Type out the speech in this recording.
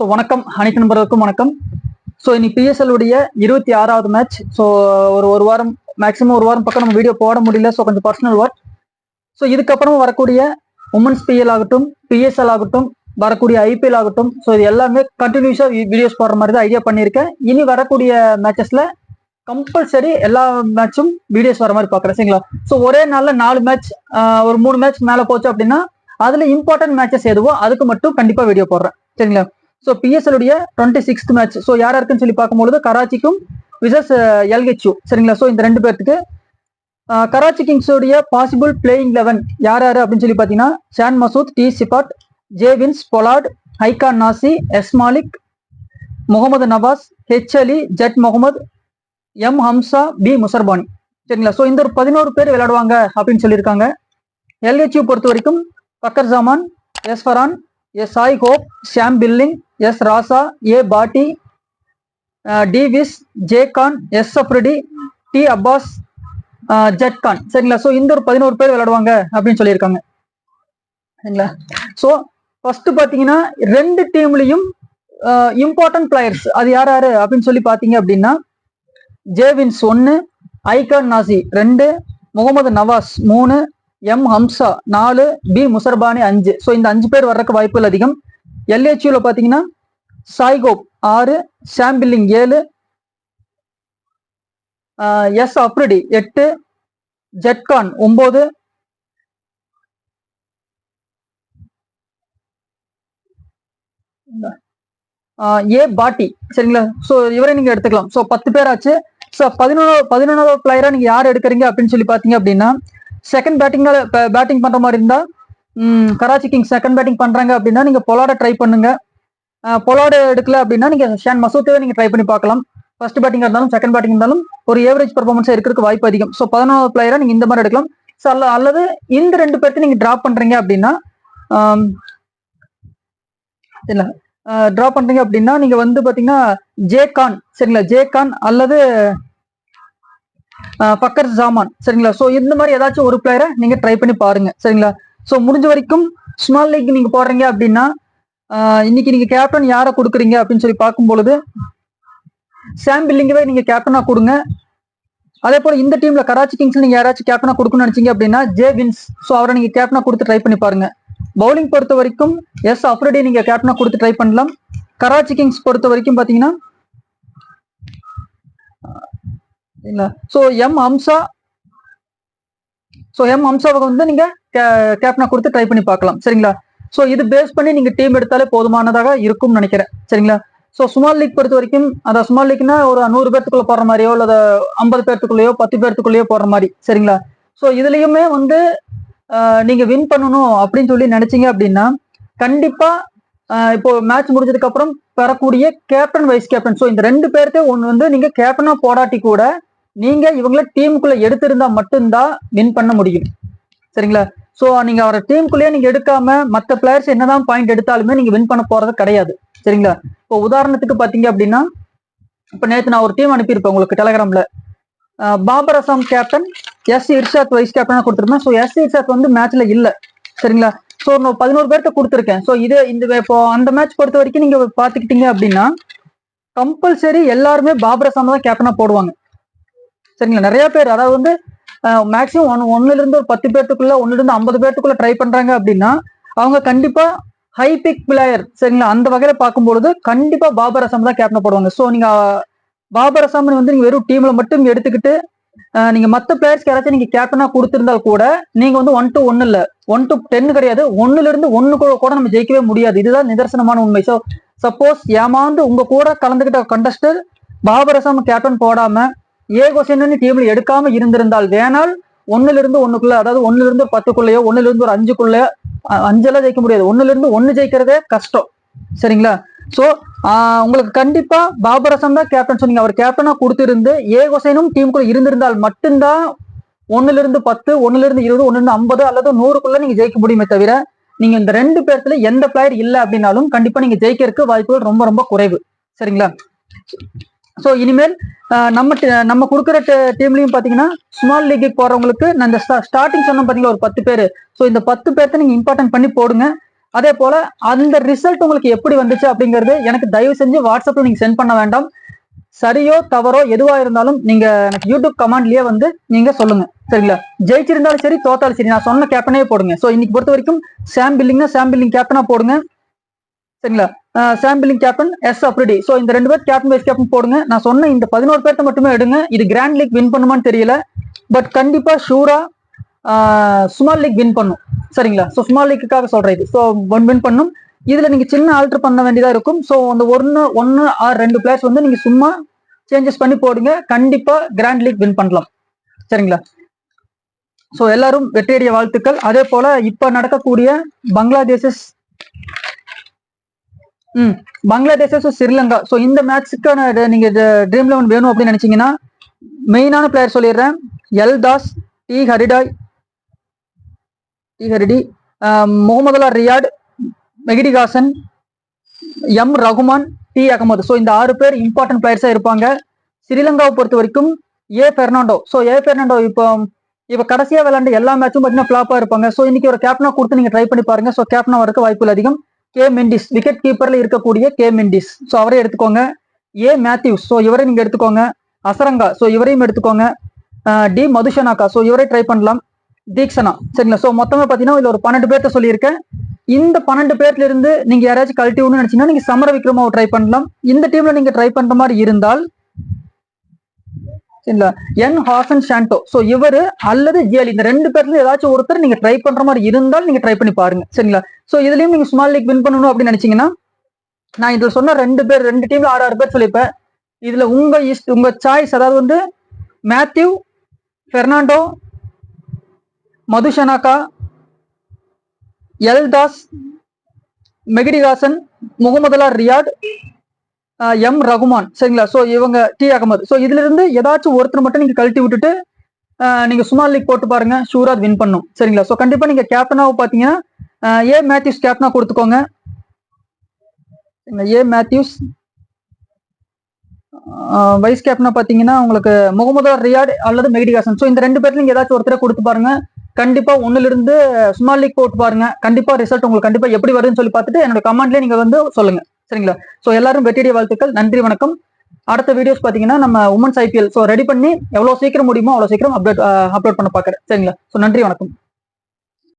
So வணக்கம் அனைத்து நண்பர்களுக்கும் வணக்கம். ஸோ இன்னைக்கு பிஎஸ்எல் உடைய 26வது மேட்ச். ஸோ ஒரு வாரம் மேக்ஸிமம் ஒரு வாரம் பக்கம் நம்ம வீடியோ போட முடியல. ஸோ கொஞ்சம் பர்சனல் ஒர்க். ஸோ இதுக்கப்புறம் வரக்கூடிய உமன்ஸ் பிஎல் ஆகட்டும், பிஎஸ்எல் ஆகட்டும், வரக்கூடிய ஐபிஎல் ஆகட்டும், ஸோ இது எல்லாமே கண்டினியூஸா வீடியோஸ் போடுற மாதிரி தான் ஐடியா பண்ணியிருக்கேன். இனி வரக்கூடிய மேட்சஸ்ல கம்பல்சரி எல்லா மேட்சும் வீடியோஸ் வர மாதிரி பார்க்குறேன், சரிங்களா? ஸோ ஒரே நாளில் 4 மேட்ச், ஒரு 3 மேட்ச் மேலே போச்சு அப்படின்னா அதுல இம்பார்ட்டன்ட் மேட்சஸ் எதுவோ அதுக்கு மட்டும் கண்டிப்பா வீடியோ போடுறேன், சரிங்களா? ஸோ பிஎஸ்எல் உடைய 26th மேட்ச். ஸோ யார் யாருக்குன்னு சொல்லி பார்க்கும்போது கராச்சிக்கும் விசஸ் எல்ஹெச்யூ, சரிங்களா? ஸோ இந்த 2 பேர்த்துக்கு கராச்சி கிங்ஸ் உடைய பாசிபிள் பிளேயிங் 11 யார் யாரு அப்படின்னு சொல்லி பார்த்தீங்கன்னா Shan Masood, T Seifert, J Vince, Pollard, ஹைகான் Niazi, S Malik, Mohammad Nawaz, H Ali, Z Mohammad, M Hamza, B Muzarabani, சரிங்களா? ஸோ இந்த ஒரு 11 பேர் விளையாடுவாங்க அப்படின்னு சொல்லியிருக்காங்க. எல்ஹெச்யூ பொறுத்த வரைக்கும் Fakhar Zaman, S Farhan, S Shai Hope, Sam Billings, S Raza, A Bhatti, D Wiese, J Khan, S Afridi, D Abbas, Z Khan, சரிங்களா? ஸோ இந்த ஒரு 11 பேர் விளையாடுவாங்க அப்படின்னு சொல்லியிருக்காங்க, சரிங்களா? ஸோ ஃபர்ஸ்ட் பார்த்தீங்கன்னா 2 டீம்லையும் இம்பார்ட்டன்ட் பிளேயர்ஸ் அது யார் யாரு அப்படின்னு சொல்லி பார்த்தீங்க அப்படின்னா ஜேவின்ஸ் 1, ஐகான் நாசி 2, Mohammad Nawaz 3, M Hamza 4, B Muzarabani 5. So இந்த 5 பேர் வர்றதுக்கு வாய்ப்புகள் அதிகம். எல்ஹெச்யூல பார்த்தீங்கன்னா சாய்கோப் 6, ஷாம் பில்லிங் 7, எஸ் அப்ரிடி 8, ஜட்கான் 9, ஏ பாட்டி, சரிங்களா? ஸோ இவரை நீங்க எடுத்துக்கலாம். ஸோ 10 பேர் ஆச்சு. ஸோ 11வது பிளேயரா நீங்க யார் எடுக்கிறீங்க அப்படின்னு சொல்லி பார்த்தீங்க அப்படின்னா செகண்ட் பேட்டிங் பண்ற மாதிரி இருந்தா கராச்சி கிங்ஸ் செகண்ட் பேட்டிங் பண்றாங்க அப்படின்னா நீங்க பொலார்டை ட்ரை பண்ணுங்க. பொலார்டு எடுக்கல அப்படின்னா நீங்க ஷான் மசூத்தை நீங்க ட்ரை பண்ணி பார்க்கலாம். ஃபர்ஸ்ட் பேட்டிங் இருந்தாலும் செகண்ட் பேட்டிங் இருந்தாலும் ஒரு ஏவரேஜ் பெர்ஃபார்மன்ஸ் இருக்கிறதுக்கு வாய்ப்பு அதிகம். ஸோ 11வது பிளேயரா நீங்க இந்த மாதிரி எடுக்கலாம். ஸோ அல்லது இந்த 2 பேர்த்து நீங்க டிராப் பண்றீங்க அப்படின்னா இல்ல டிராப் பண்றீங்க அப்படின்னா நீங்க வந்து பாத்தீங்கன்னா ஜே கான், சரிங்களா? ஜே கான் அல்லது பக்கர் ஜாமான், சரிங்களா? ஸோ இந்த மாதிரி ஏதாச்சும் ஒரு பிளேயரை நீங்க ட்ரை பண்ணி பாருங்க, சரிங்களா? ஸோ முடிஞ்ச வரைக்கும் ஸ்மால் லீக் நீங்க போடுறீங்க அப்படின்னா இன்னைக்கு நீங்க கேப்டன் யாரை கொடுக்குறீங்க அப்படின்னு சொல்லி பார்க்கும் பொழுது ஷாம் பில்லிங்கவே நீங்க கேப்டனா கொடுங்க. அதே போல இந்த டீம்ல கராச்சி கிங்ஸ்ல நீங்க யாராச்சும் கேப்டனா கொடுக்கணும்னு நினைச்சீங்க அப்படின்னா ஜே வின்ஸ், ஸோ அவரை நீங்க கேப்டனா கொடுத்து ட்ரை பண்ணி பாருங்க. பவுலிங் பொறுத்த வரைக்கும் எஸ் அப்ரிடி நீங்க கேப்டனா கொடுத்து ட்ரை பண்ணலாம். கராச்சி கிங்ஸ் பொறுத்த வரைக்கும் பாத்தீங்கன்னா ஸோ எம் ஹம்சாவை வந்து நீங்க கேப்டனா கொடுத்து ட்ரை பண்ணி பார்க்கலாம், சரிங்களா? ஸோ இது பேஸ் பண்ணி நீங்க டீம் எடுத்தாலே போதுமானதாக இருக்கும்னு நினைக்கிறேன், சரிங்களா? ஸோ ஸ்மால் லீக் பொறுத்த வரைக்கும் அதான் ஸ்மால் லீக்னா ஒரு 100 பேர்த்துக்குள்ள போடுற மாதிரியோ அல்லது 50 பேர்த்துக்குள்ளேயோ 10 பேர்த்துக்குள்ளேயோ போடுற மாதிரி, சரிங்களா? ஸோ இதுலயுமே வந்து நீங்க வின் பண்ணணும் அப்படின்னு சொல்லி நினைச்சீங்க அப்படின்னா கண்டிப்பா இப்போ மேட்ச் முடிஞ்சதுக்கு அப்புறம் பெறக்கூடிய கேப்டன் வைஸ் கேப்டன், ஸோ இந்த 2 பேருக்கு ஒன்று வந்து நீங்க கேப்டனா போடாட்டி கூட நீங்க இவங்களை டீமுக்குள்ள எடுத்திருந்தா மட்டும்தான் வின் பண்ண முடியும், சரிங்களா? ஸோ நீங்க அவரை டீமுக்குள்ளேயே நீங்க எடுக்காம மற்ற பிளேயர்ஸ் என்னதான் பாயிண்ட் எடுத்தாலுமே நீங்க வின் பண்ண போறது கிடையாது, சரிங்களா? இப்போ உதாரணத்துக்கு பாத்தீங்க அப்படின்னா இப்ப நேற்று நான் ஒரு டீம் அனுப்பியிருப்பேன் உங்களுக்கு டெலகிராம்ல. Babar Azam captain, S Irshad vice கேப்டனா கொடுத்துருப்பேன். ஸோ எஸ் இர்ஷாத் வந்து மேட்ச்ல இல்ல, சரிங்களா? ஸோ நான் 11 பேர்த்த கொடுத்துருக்கேன். ஸோ இந்த இப்போ அந்த மேட்ச் பொறுத்த வரைக்கும் நீங்க பாத்துக்கிட்டீங்க அப்படின்னா கம்பல்சரி எல்லாருமே பாபர் அசாம் தான் கேப்டனா போடுவாங்க, சரிங்களா? நிறைய பேர் அதாவது வந்து மேக்சிமம் 1ல இருந்து ஒரு 10 பேர்த்துக்குள்ள 1ல இருந்து 50 பேர்த்துக்குள்ள ட்ரை பண்றாங்க அப்படின்னா அவங்க கண்டிப்பா ஹை பிக் பிளேயர், சரிங்களா? அந்த வகையில பார்க்கும்பொழுது கண்டிப்பா பாபர் அசாம் தான் கேப்டனா போடுவாங்க. ஸோ நீங்க பாபர் அசாம் வந்து நீங்க வெறும் டீம்ல மட்டும் எடுத்துக்கிட்டு நீங்க மற்ற பிளேயர்ஸ்க்கு யாராச்சும் நீங்க கேப்டனா கொடுத்திருந்தால் கூட நீங்க வந்து 1 to 1 இல்ல 1 to 10 கிடையாது, 1ல இருந்து 1 கூட நம்ம ஜெயிக்கவே முடியாது. இதுதான் நிதர்சனமான உண்மை. ஸோ சப்போஸ் ஏமாந்து உங்க கூட கலந்துகிட்ட கண்டஸ்டர் பாபர் அசாம் கேப்டன் போடாம ஏ கொஸ்டின் டீம்ல எடுக்காம இருந்திருந்தால் வேணால் 1ல இருந்து 1க்குள்ள அதாவது 1ல இருந்து 10க்குள்ளயோ 1ல இருந்து ஒரு 5க்குள்ள 5 ஜெயிக்க முடியாது, 1ல இருந்து 1 ஜெயிக்கிறதே கஷ்டம், சரிங்களா? ஸோ உங்களுக்கு கண்டிப்பா பாபர் அசாம் தான் கேப்டன். ஸோ நீங்க அவர் கேப்டனா கொடுத்திருந்து ஏ கொஸ்டினும் டீமுக்குள்ள இருந்திருந்தால் மட்டும்தான் 1ல இருந்து 10, 1ல இருந்து 20, 1ல இருந்து 50 அல்லது 100க்குள்ள நீங்க ஜெயிக்க முடியுமே தவிர நீங்க இந்த 2 பேர்த்துல எந்த பிளேயர் இல்லை அப்படின்னாலும் கண்டிப்பா நீங்க ஜெயிக்கிறதுக்கு வாய்ப்புகள் ரொம்ப ரொம்ப குறைவு, சரிங்களா? ஸோ இனிமேல் நம்ம கொடுக்குற டீம்லையும் பார்த்தீங்கன்னா ஸ்மால் லீக்கு போறவங்களுக்கு நான் இந்த ஸ்டார்டிங் சொன்ன பார்த்தீங்கன்னா ஒரு 10 பேர். ஸோ இந்த 10 பேர்த்த நீங்க இம்பார்ட்டன்ட் பண்ணி போடுங்க. அதே போல அந்த ரிசல்ட் உங்களுக்கு எப்படி வந்துச்சு அப்படிங்கிறது எனக்கு தயவு செஞ்சு வாட்ஸ்அப்ல நீங்க சென்ட் பண்ண வேண்டாம். சரியோ தவறோ எதுவா இருந்தாலும் நீங்க எனக்கு யூடியூப் கமெண்ட்லயே வந்து நீங்க சொல்லுங்க, சரிங்களா? ஜெயிச்சிருந்தாலும் சரி தோத்தாலும் சரி நான் சொன்ன கேப்டனே போடுங்க. ஸோ இன்னைக்கு பொறுத்த வரைக்கும் சாம் பில்லிங் கேப்டனா போடுங்க, சரிங்களா? Sam Billings captain, S Afridi. So இந்த 2 பேர் கேப்டன் வைஸ் கேப்டன் போடுங்க. நான் சொன்ன இந்த 11 பேர்த்த மட்டுமே எடுங்க. இது கிராண்ட் லீக் வின் பண்ணுமான்னு தெரியல, பட் கண்டிப்பா ஷூரா ஸ்மால் லீக் வின் பண்ணும், சரிங்களா? ஸோ ஸ்மால் லீக்குக்காக சொல்றேன் இது. ஸோ வின் பண்ணும். இதுல நீங்க சின்ன ஆல்டர் பண்ண வேண்டியதா இருக்கும். ஸோ அந்த ஒன்னு ஆர் 2 பிளேயர்ஸ் வந்து நீங்க சும்மா சேஞ்சஸ் பண்ணி போடுங்க, கண்டிப்பா கிராண்ட் லீக் வின் பண்ணலாம், சரிங்களா? ஸோ எல்லாரும் வெற்றியடைய வாழ்த்துக்கள். அதே போல இப்ப நடக்கக்கூடிய பங்களாதேஷ் ஸ்ரீலங்கா, ஸோ இந்த மேட்சுக்கான நீங்க ட்ரீம் 11 வேணும் அப்படின்னு நினைச்சீங்கன்னா மெயினான பிளேயர் சொல்லிடுறேன். L Das, T Hridoy, Mahmudullah Riyad, Mehidy Hasan, M Rahman, T Ahmed. So இந்த 6 பேர் இம்பார்ட்டன்ட் பிளேயர்ஸா இருப்பாங்க. ஸ்ரீலங்காவை பொறுத்த வரைக்கும் A Fernando. So A Fernando இப்போ கடைசியா விளையாண்ட எல்லா மேட்சும் பார்த்தீங்கன்னா ஃபிளாப்பா இருப்பாங்க. ஸோ இன்னைக்கு ஒரு கேப்டனா கொடுத்து நீங்க ட்ரை பண்ணி பாருங்க. ஸோ கேப்டனா வரக்கு வாய்ப்புகள் அதிகம். கே மெண்டிஸ், விக்கெட் கீப்பர்ல இருக்கக்கூடிய கே மெண்டிஸ், ஸோ அவரே எடுத்துக்கோங்க. ஏ மேத்யூஸ், ஸோ இவரை நீங்க எடுத்துக்கோங்க. அசரங்கா, ஸோ இவரையும் எடுத்துக்கோங்க. டி மதுஷனாக்கா, ஸோ இவரே ட்ரை பண்ணலாம். தீக்ஷனா, சரிங்களா? ஸோ மொத்தமா பார்த்தீங்கன்னா இதுல ஒரு 12 பேர்த்த சொல்லியிருக்கேன். இந்த 12 பேர்ல இருந்து நீங்க யாராச்சும் கழட்டி விடணும்னு நினைச்சீங்கன்னா நீங்க சமர விக்ரமாவை ட்ரை பண்ணலாம். இந்த டீம்ல நீங்க ட்ரை பண்ற மாதிரி இருந்தால் சரிங்களா, என் ஹாசன் ஷாண்டோ, ஸோ இவரு அல்லது ஜியலி, இந்த 2 பேர்ல ஏதாச்சும் ஒருத்தர் நீங்க ட்ரை பண்ற மாதிரி இருந்தால் நீங்க ட்ரை பண்ணி பாருங்க, சரிங்களா? ஸோ இதுலயும் நீங்க ஸ்மால் லீக் வின் பண்ணணும் அப்படின்னு நினைச்சீங்கன்னா நான் இதுல சொன்ன 2 டீம்ல 6 பேர் சொல்லிப்பேன். இதுல உங்க சாய்ஸ், அதாவது வந்து மேத்யூ, பெர்னாண்டோ, மதுஷனாக்கா, எல்தாஸ், மெகிடிகாசன், முகமதுல்லா ரியாட், எம் ரகுமான், சரிங்களா? ஸோ இவங்க டி அகமது. ஸோ இதுல இருந்து ஏதாச்சும் ஒருத்தர் மட்டும் நீங்க கழட்டி விட்டுட்டு நீங்க ஸ்மால் லீக் போட்டு பாருங்க, ஷூரா வின் பண்ணும், சரிங்களா? ஸோ கண்டிப்பா நீங்க கேப்டனாவும் பாத்தீங்கன்னா ஏ மேத்யூஸ் கேப்டனா கொடுத்துக்கோங்க. ஏ மேத்யூஸ் வைஸ் கேப்டனா பாத்தீங்கன்னா உங்களுக்கு முகமது ரியாட் அல்லது மெகிடிகாசன். ஸோ இந்த 2 பேர்ல நீங்க ஏதாச்சும் ஒருத்தரை கொடுத்து பாருங்க. கண்டிப்பா ஒண்ணுல இருந்து ஸ்மால் லீக் போட்டு பாருங்க. கண்டிப்பா ரிசல்ட் உங்களுக்கு கண்டிப்பா எப்படி வருதுன்னு சொல்லி பார்த்துட்டு என்னோட கமெண்ட்லயே நீங்க வந்து சொல்லுங்க, சரிங்களா? ஸோ எல்லாரும் வெற்றியடைய வாழ்த்துக்கள். நன்றி, வணக்கம். அடுத்த வீடியோஸ் பாத்தீங்கன்னா நம்ம உமன்ஸ் ஐபிஎல் ஸோ ரெடி பண்ணி எவ்வளவு சீக்கிரம் முடியுமோ அவ்வளவு சீக்கிரம் அப்லோட் பண்ண பாக்குறேன், சரிங்களா? ஸோ நன்றி, வணக்கம்.